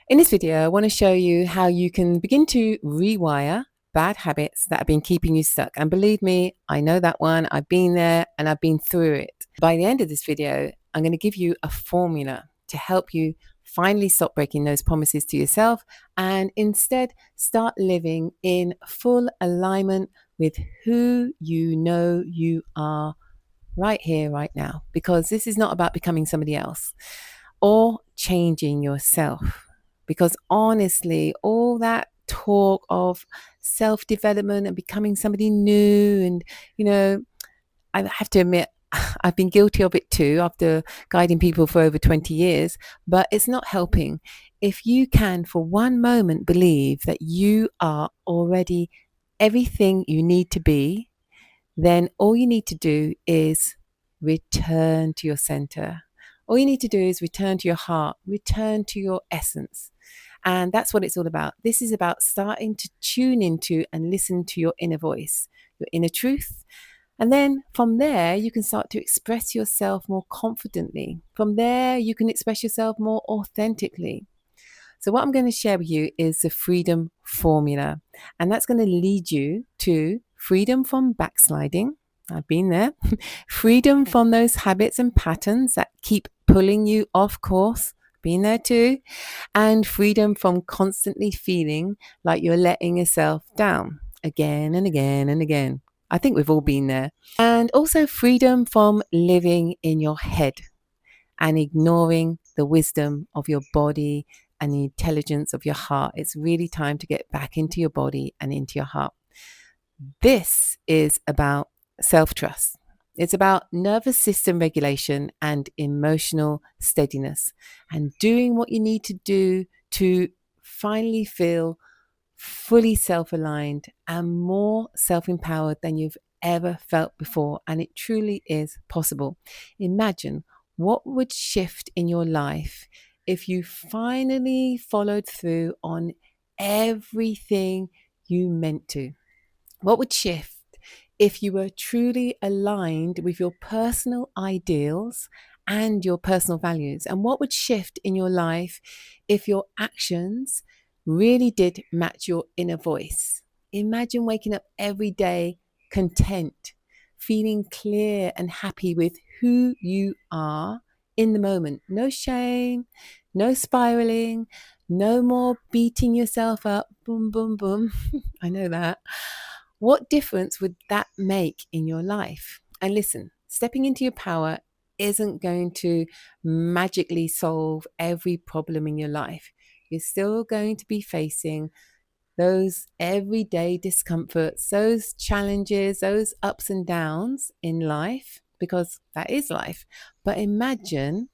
In this video, I want to show you how you can begin to rewire bad habits that have been keeping you stuck. And believe me, I know that one. I've been there and I've been through it. By the end of this video, I'm going to give you a formula to help you finally stop breaking those promises to yourself and instead start living in full alignment with who you know you are right here, right now. Because this is not about becoming somebody else or changing yourself. Because honestly, all that talk of self development and becoming somebody new, and I have to admit, I've been guilty of it too after guiding people for over 20 years, but it's not helping. If you can, for one moment, believe that you are already everything you need to be, then all you need to do is return to your center. All you need to do is return to your heart, return to your essence. And that's what it's all about. This is about starting to tune into and listen to your inner voice, your inner truth. And then from there, you can start to express yourself more confidently. From there, you can express yourself more authentically. So, what I'm going to share with you is the freedom formula. And that's going to lead you to freedom from backsliding. I've been there. Freedom from those habits and patterns that keep pulling you off course. Been there too. And freedom from constantly feeling like you're letting yourself down again and again and again. I think we've all been there. And also freedom from living in your head and ignoring the wisdom of your body and the intelligence of your heart. It's really time to get back into your body and into your heart. This is about self-trust. It's about nervous system regulation and emotional steadiness and doing what you need to do to finally feel fully self-aligned and more self-empowered than you've ever felt before. And it truly is possible. Imagine what would shift in your life if you finally followed through on everything you meant to. What would shift if you were truly aligned with your personal ideals and your personal values? And what would shift in your life if your actions really did match your inner voice? Imagine waking up every day content, feeling clear and happy with who you are in the moment. No shame, no spiraling, no more beating yourself up. Boom, boom, boom. I know that. What difference would that make in your life? And listen, stepping into your power isn't going to magically solve every problem in your life. You're still going to be facing those everyday discomforts, those challenges, those ups and downs in life, because that is life. But imagine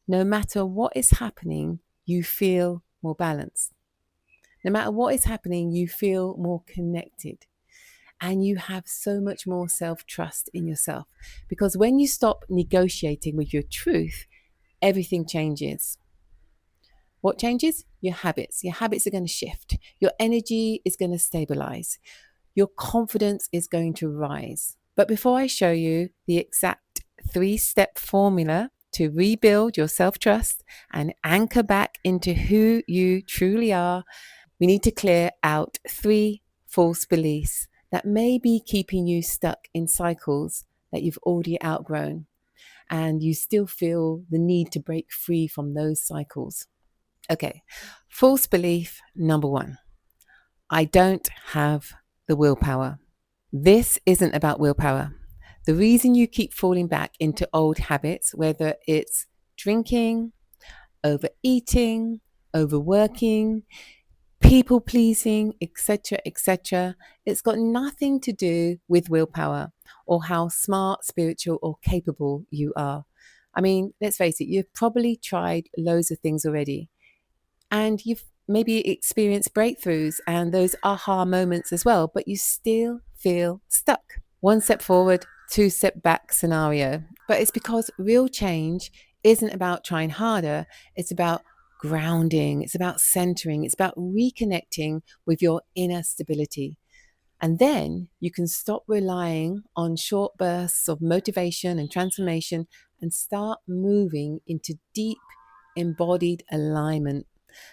no matter what is happening, you feel more balanced. No matter what is happening, you feel more connected. And you have so much more self-trust in yourself. Because when you stop negotiating with your truth, everything changes. What changes? Your habits. Your habits are going to shift. Your energy is going to stabilize. Your confidence is going to rise. But before I show you the exact 3-step formula to rebuild your self-trust and anchor back into who you truly are, we need to clear out 3 false beliefs that may be keeping you stuck in cycles that you've already outgrown, and you still feel the need to break free from those cycles. Okay, false belief number 1. I don't have the willpower. This isn't about willpower. The reason you keep falling back into old habits, whether it's drinking, overeating, overworking, people pleasing, etc., it's got nothing to do with willpower or how smart, spiritual, or capable you are. I mean, let's face it, you've probably tried loads of things already, and you've maybe experienced breakthroughs and those aha moments as well, but you still feel stuck. 1 step forward, 2 step back scenario. But it's because real change isn't about trying harder, it's about grounding, it's about centering, it's about reconnecting with your inner stability. And then you can stop relying on short bursts of motivation and transformation and start moving into deep embodied alignment.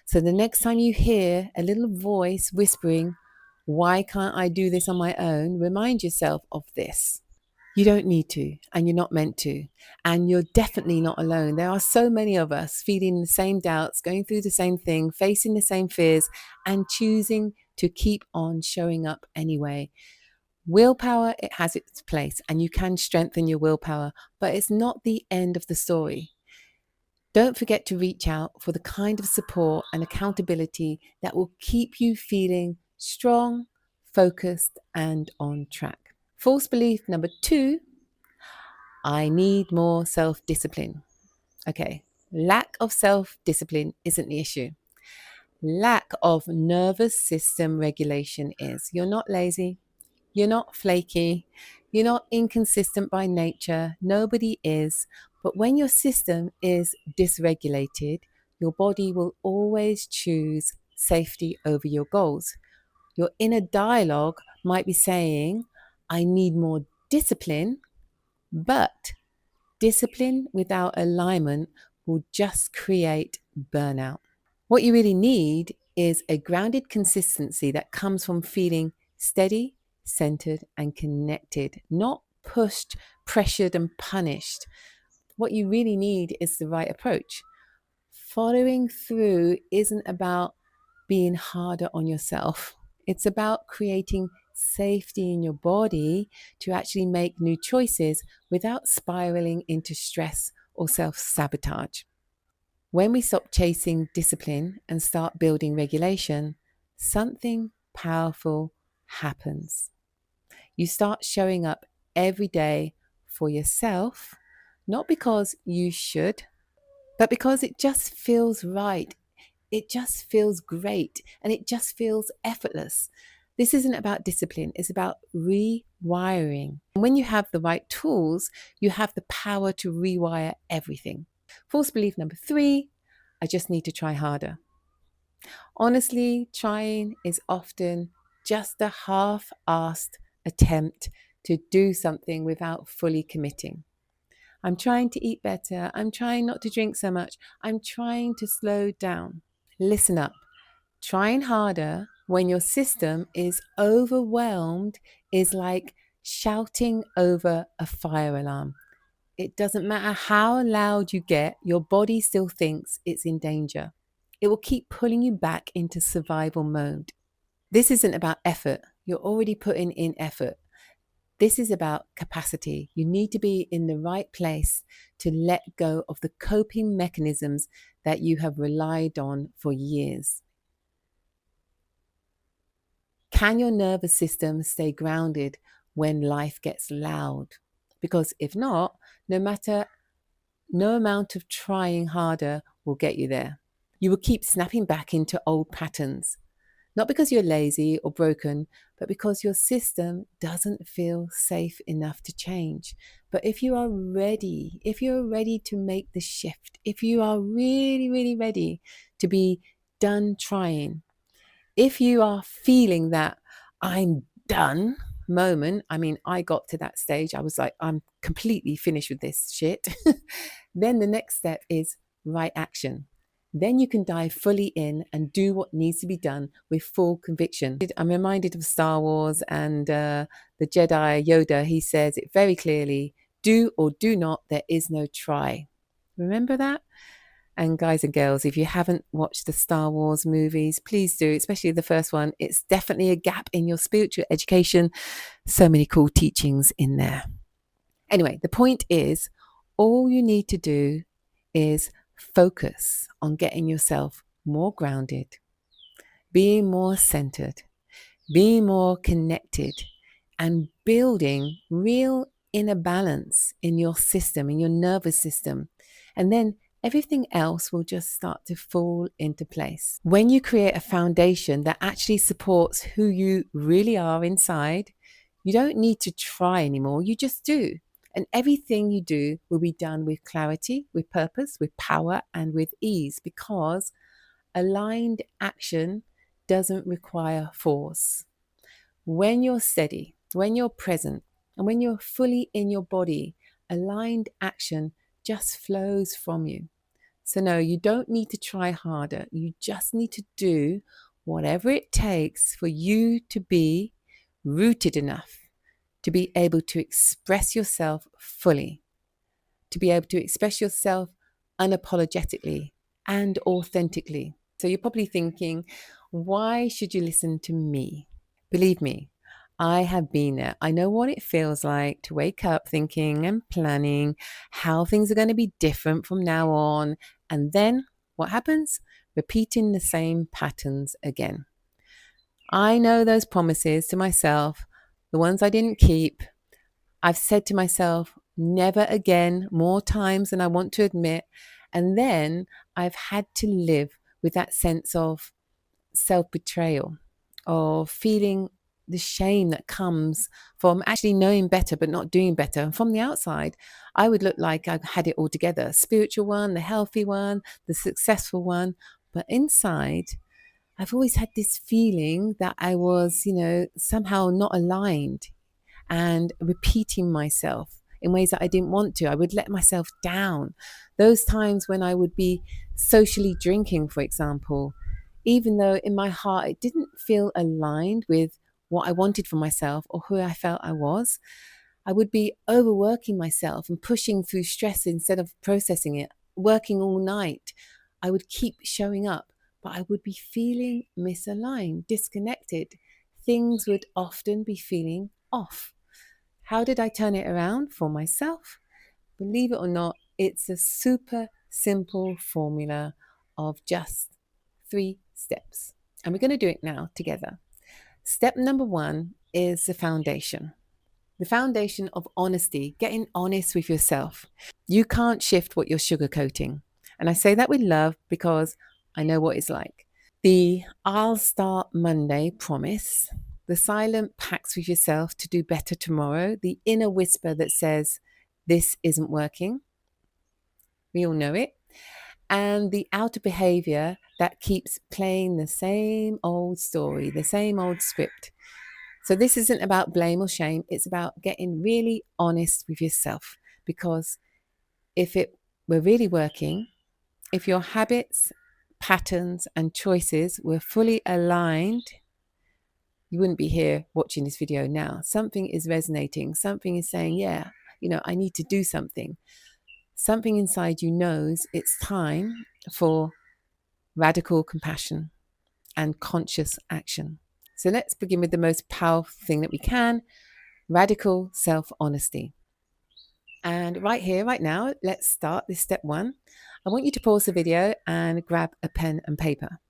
So the next time you hear a little voice whispering, "Why can't I do this on my own?" remind yourself of this. You don't need to, and you're not meant to. And you're definitely not alone. There are so many of us feeling the same doubts, going through the same thing, facing the same fears, and choosing to keep on showing up anyway. Willpower, it has its place, and you can strengthen your willpower, but it's not the end of the story. Don't forget to reach out for the kind of support and accountability that will keep you feeling strong, focused, and on track. False belief number 2: I need more self discipline. Okay, lack of self discipline isn't the issue. Lack of nervous system regulation is. You're not lazy, you're not flaky, you're not inconsistent by nature. Nobody is. But when your system is dysregulated, your body will always choose safety over your goals. Your inner dialogue might be saying, I need more discipline, but discipline without alignment will just create burnout. What you really need is a grounded consistency that comes from feeling steady, centered, and connected, not pushed, pressured, and punished. What you really need is the right approach. Following through isn't about being harder on yourself, it's about creating safety in your body to actually make new choices without spiraling into stress or self sabotage. When we stop chasing discipline and start building regulation, something powerful happens. You start showing up every day for yourself, not because you should, but because it just feels right. It just feels great and it just feels effortless. This isn't about discipline, it's about rewiring. And when you have the right tools, you have the power to rewire everything. False belief number 3: I just need to try harder. Honestly, trying is often just a half assed attempt to do something without fully committing. I'm trying to eat better. I'm trying not to drink so much. I'm trying to slow down. Listen up. Trying harder when your system is overwhelmed is like shouting over a fire alarm. It doesn't matter how loud you get, your body still thinks it's in danger. It will keep pulling you back into survival mode. This isn't about effort. You're already putting in effort. This is about capacity. You need to be in the right place to let go of the coping mechanisms that you have relied on for years. Can your nervous system stay grounded when life gets loud? Because if not, no amount of trying harder will get you there. You will keep snapping back into old patterns, not because you're lazy or broken, but because your system doesn't feel safe enough to change. But if you're ready to make the shift, if you are really, really ready to be done trying, if you are feeling that I'm done moment, I mean, I got to that stage, I was like, I'm completely finished with this shit. Then the next step is right action. Then you can dive fully in and do what needs to be done with full conviction. I'm reminded of Star Wars and the Jedi Yoda. He says it very clearly: do or do not, there is no try. Remember that? And guys and girls, if you haven't watched the Star Wars movies, please do, especially the first one. It's definitely a gap in your spiritual education. So many cool teachings in there. Anyway, the point is, all you need to do is focus on getting yourself more grounded, being more centered, being more connected, and building real inner balance in your system, in your nervous system. And then everything else will just start to fall into place. When you create a foundation that actually supports who you really are inside, you don't need to try anymore, you just do. And everything you do will be done with clarity, with purpose, with power, and with ease, because aligned action doesn't require force. When you're steady, when you're present, and when you're fully in your body, aligned action just flows from you. So, no, you don't need to try harder. You just need to do whatever it takes for you to be rooted enough to be able to express yourself fully, to be able to express yourself unapologetically and authentically. So, you're probably thinking, why should you listen to me? Believe me, I have been there. I know what it feels like to wake up thinking and planning how things are going to be different from now on. And then what happens? Repeating the same patterns again. I know those promises to myself, the ones I didn't keep. I've said to myself, never again, more times than I want to admit. And then I've had to live with that sense of self betrayal, of feeling the shame that comes from actually knowing better but not doing better. And from the outside, I would look like I had it all together, spiritual one, the healthy one, the successful one. But inside, I've always had this feeling that I was, somehow not aligned and repeating myself in ways that I didn't want to. I would let myself down. Those times when I would be socially drinking, for example, even though in my heart it didn't feel aligned with what I wanted for myself or who I felt I was, I would be overworking myself and pushing through stress instead of processing it, working all night. I would keep showing up, but I would be feeling misaligned, disconnected. Things would often be feeling off. How did I turn it around for myself? Believe it or not, it's a super simple formula of just 3 steps. And we're going to do it now together. Step number 1 is the foundation of honesty, getting honest with yourself. You can't shift what you're sugarcoating. And I say that with love because I know what it's like. The I'll start Monday promise, the silent pacts with yourself to do better tomorrow, the inner whisper that says, this isn't working. We all know it. And the outer behavior that keeps playing the same old story, the same old script. So this isn't about blame or shame. It's about getting really honest with yourself. Because if it were really working, if your habits, patterns, and choices were fully aligned, you wouldn't be here watching this video now. Something is resonating. Something is saying, yeah, I need to do something. Something inside you knows it's time for radical compassion and conscious action. So let's begin with the most powerful thing that we can, radical self-honesty. And right here, right now, let's start this step 1. I want you to pause the video and grab a pen and paper.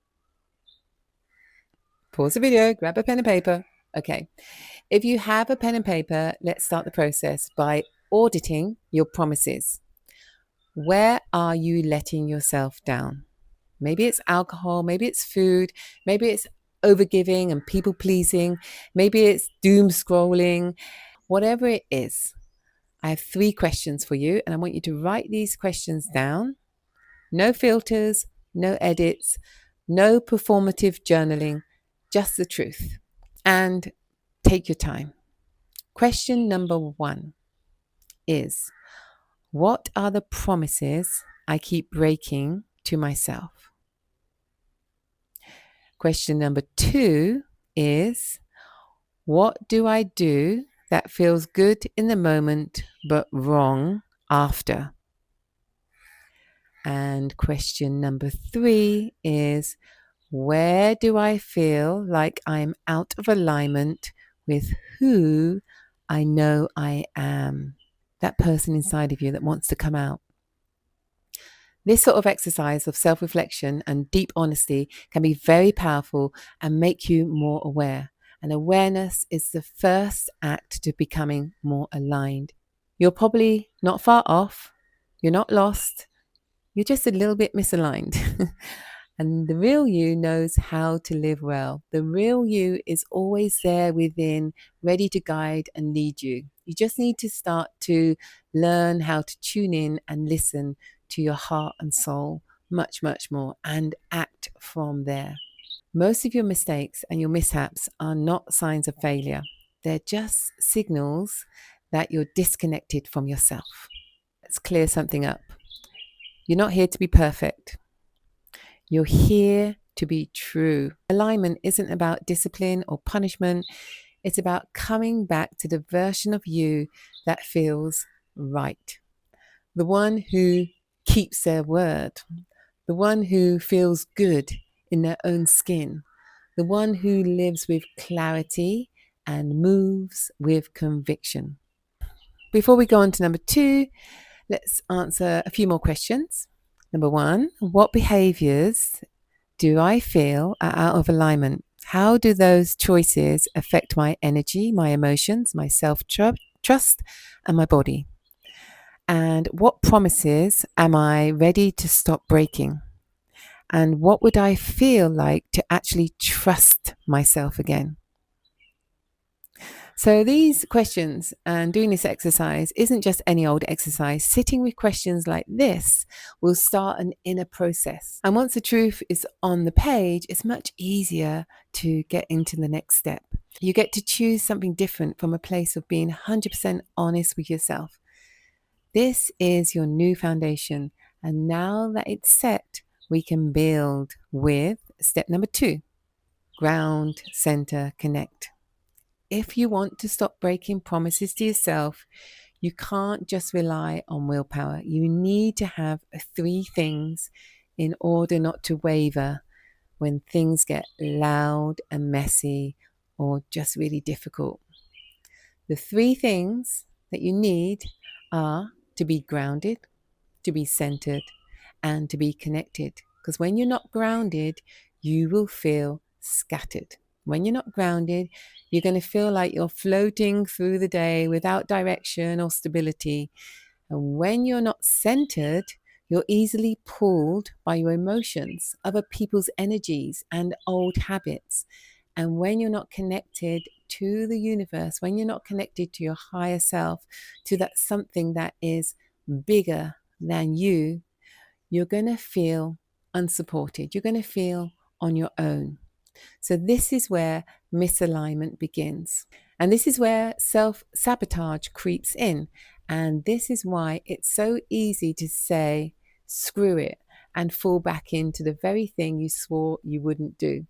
Pause the video, grab a pen and paper. Okay. If you have a pen and paper, let's start the process by auditing your promises. Where are you letting yourself down? Maybe it's alcohol, maybe it's food, maybe it's overgiving and people pleasing, maybe it's doom scrolling, whatever it is. I have 3 questions for you, and I want you to write these questions down. No filters, no edits, no performative journaling, just the truth. And take your time. Question number 1 is, what are the promises I keep breaking to myself? Question number 2 is, what do I do that feels good in the moment but wrong after? And question number 3 is, where do I feel like I'm out of alignment with who I know I am? That person inside of you that wants to come out. This sort of exercise of self-reflection and deep honesty can be very powerful and make you more aware. And awareness is the first act to becoming more aligned. You're probably not far off. You're not lost. You're just a little bit misaligned. And the real you knows how to live well. The real you is always there within, ready to guide and lead you. You just need to start to learn how to tune in and listen to your heart and soul much, much more, and act from there. Most of your mistakes and your mishaps are not signs of failure. They're just signals that you're disconnected from yourself. Let's clear something up. You're not here to be perfect. You're here to be true. Alignment isn't about discipline or punishment. It's about coming back to the version of you that feels right. The one who keeps their word. The one who feels good in their own skin. The one who lives with clarity and moves with conviction. Before we go on to number 2, let's answer a few more questions. Number 1, what behaviors do I feel are out of alignment? How do those choices affect my energy, my emotions, my self-trust, and my body? And what promises am I ready to stop breaking? And what would I feel like to actually trust myself again? So these questions and doing this exercise isn't just any old exercise. Sitting with questions like this will start an inner process. And once the truth is on the page, it's much easier to get into the next step. You get to choose something different from a place of being 100% honest with yourself. This is your new foundation. And now that it's set, we can build with step number 2, ground, center, connect. If you want to stop breaking promises to yourself, you can't just rely on willpower. You need to have 3 things in order not to waver when things get loud and messy or just really difficult. The 3 things that you need are to be grounded, to be centered, and to be connected. Because when you're not grounded, you will feel scattered. When you're not grounded, you're going to feel like you're floating through the day without direction or stability. And when you're not centered, you're easily pulled by your emotions, other people's energies, and old habits. And when you're not connected to the universe, when you're not connected to your higher self, to that something that is bigger than you, you're going to feel unsupported. You're going to feel on your own. So this is where misalignment begins. And this is where self-sabotage creeps in. And this is why it's so easy to say, screw it, and fall back into the very thing you swore you wouldn't do.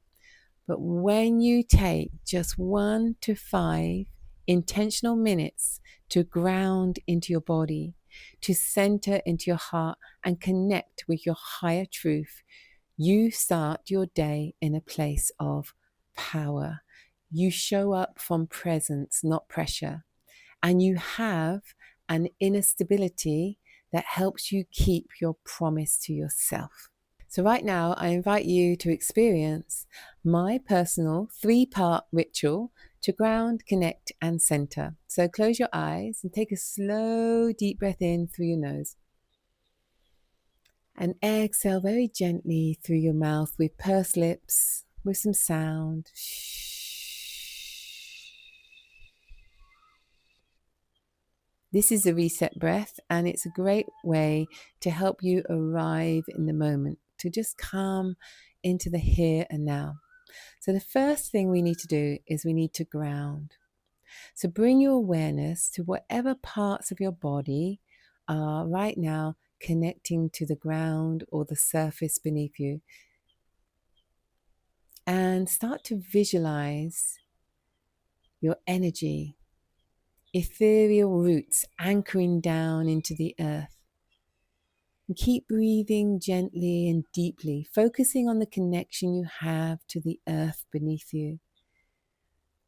But when you take just 1 to 5 intentional minutes to ground into your body, to center into your heart and connect with your higher truth, you start your day in a place of power. You show up from presence, not pressure. And you have an inner stability that helps you keep your promise to yourself. So right now, I invite you to experience my personal 3-part ritual to ground, connect, and center. So close your eyes and take a slow, deep breath in through your nose. And exhale very gently through your mouth with pursed lips, with some sound. This is a reset breath, and it's a great way to help you arrive in the moment, to just come into the here and now. So the first thing we need to do is we need to ground. So bring your awareness to whatever parts of your body are right now connecting to the ground or the surface beneath you. And start to visualize your energy, ethereal roots anchoring down into the earth. And keep breathing gently and deeply, focusing on the connection you have to the earth beneath you.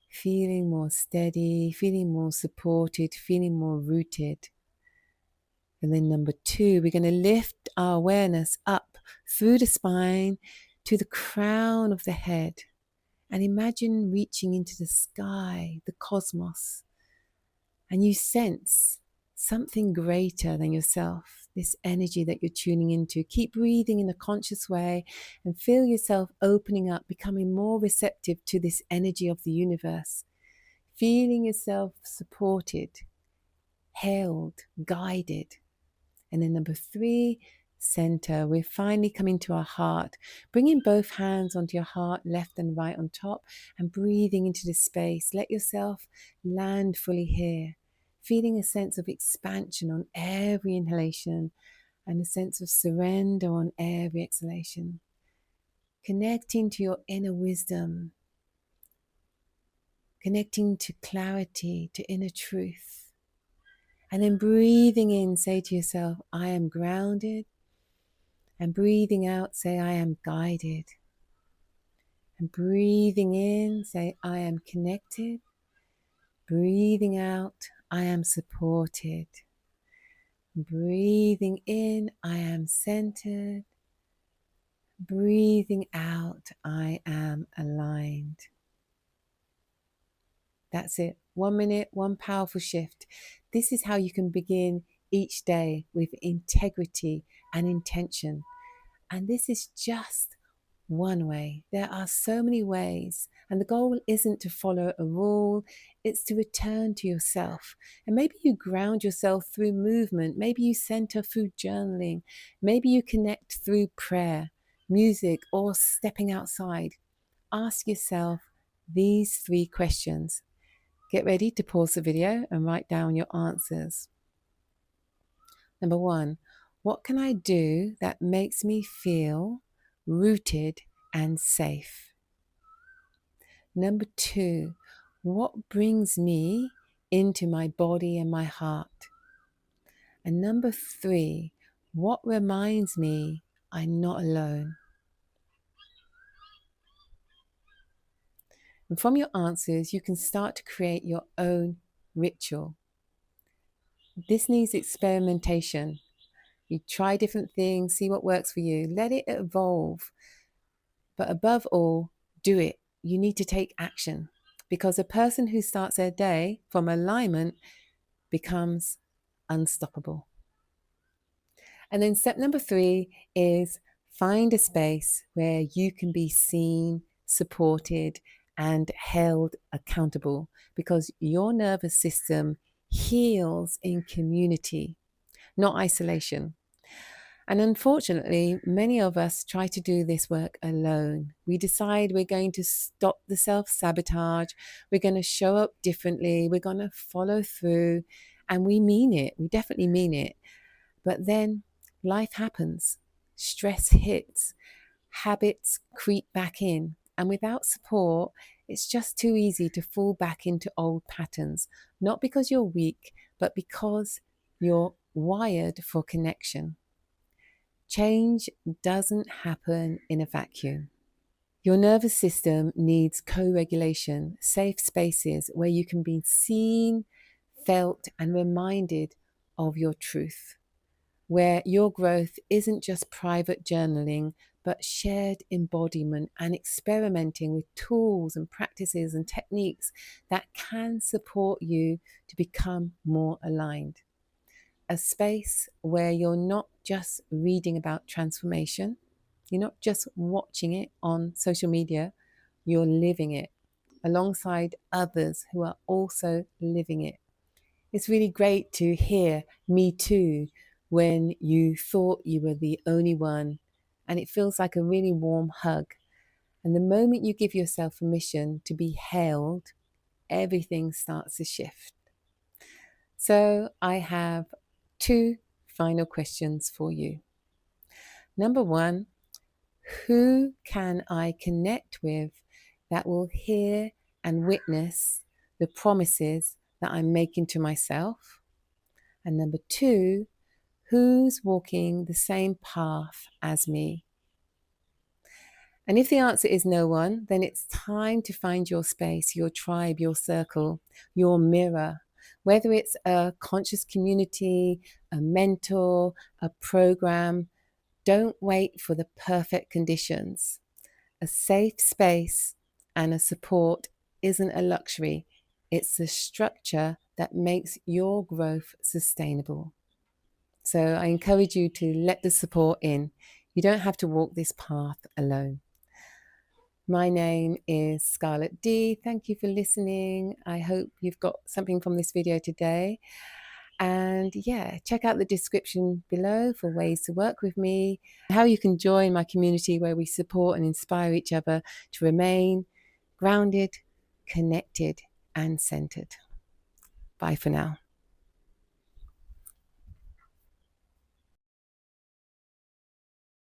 Feeling more steady, feeling more supported, feeling more rooted. And then number 2, we're going to lift our awareness up through the spine to the crown of the head. And imagine reaching into the sky, the cosmos. And you sense something greater than yourself, this energy that you're tuning into. Keep breathing in a conscious way and feel yourself opening up, becoming more receptive to this energy of the universe. Feeling yourself supported, held, guided. And then number 3, center. We're finally coming to our heart, bringing both hands onto your heart, left and right on top, and breathing into the space. Let yourself land fully here, feeling a sense of expansion on every inhalation and a sense of surrender on every exhalation. Connecting to your inner wisdom, connecting to clarity, to inner truth. And then breathing in, say to yourself, I am grounded. And breathing out, say, I am guided. And breathing in, say, I am connected. Breathing out, I am supported. Breathing in, I am centered. Breathing out, I am aligned. That's it. 1 minute, one powerful shift. This is how you can begin each day with integrity and intention. And this is just one way. There are so many ways. And the goal isn't to follow a rule, it's to return to yourself. And maybe you ground yourself through movement. Maybe you center through journaling. Maybe you connect through prayer, music, or stepping outside. Ask yourself these 3 questions. Get ready to pause the video and write down your answers. Number 1, what can I do that makes me feel rooted and safe? Number 2, what brings me into my body and my heart? And number 3, what reminds me I'm not alone? And from your answers, you can start to create your own ritual. This needs experimentation. You try different things, see what works for you, let it evolve. But above all, do it. You need to take action, because a person who starts their day from alignment becomes unstoppable. And then step number 3 is find a space where you can be seen, supported, and held accountable, because your nervous system heals in community, not isolation. And unfortunately, many of us try to do this work alone. We decide we're going to stop the self-sabotage, we're going to show up differently, we're going to follow through, and we mean it, we definitely mean it. But then life happens, stress hits, habits creep back in, and without support, it's just too easy to fall back into old patterns, not because you're weak, but because you're wired for connection. Change doesn't happen in a vacuum. Your nervous system needs co-regulation, safe spaces where you can be seen, felt, and reminded of your truth, where your growth isn't just private journaling, but shared embodiment and experimenting with tools and practices and techniques that can support you to become more aligned. A space where you're not just reading about transformation, you're not just watching it on social media, you're living it alongside others who are also living it. It's really great to hear "me too" when you thought you were the only one, and it feels like a really warm hug. And the moment you give yourself permission to be held, everything starts to shift. So I have 2 final questions for you. Number 1, who can I connect with that will hear and witness the promises that I'm making to myself? And number 2, who's walking the same path as me? And if the answer is no one, then it's time to find your space, your tribe, your circle, your mirror. Whether it's a conscious community, a mentor, a program, don't wait for the perfect conditions. A safe space and a support isn't a luxury. It's the structure that makes your growth sustainable. So I encourage you to let the support in. You don't have to walk this path alone. My name is Scarlett D. Thank you for listening. I hope you've got something from this video today. And yeah, check out the description below for ways to work with me, how you can join my community where we support and inspire each other to remain grounded, connected, and centered. Bye for now.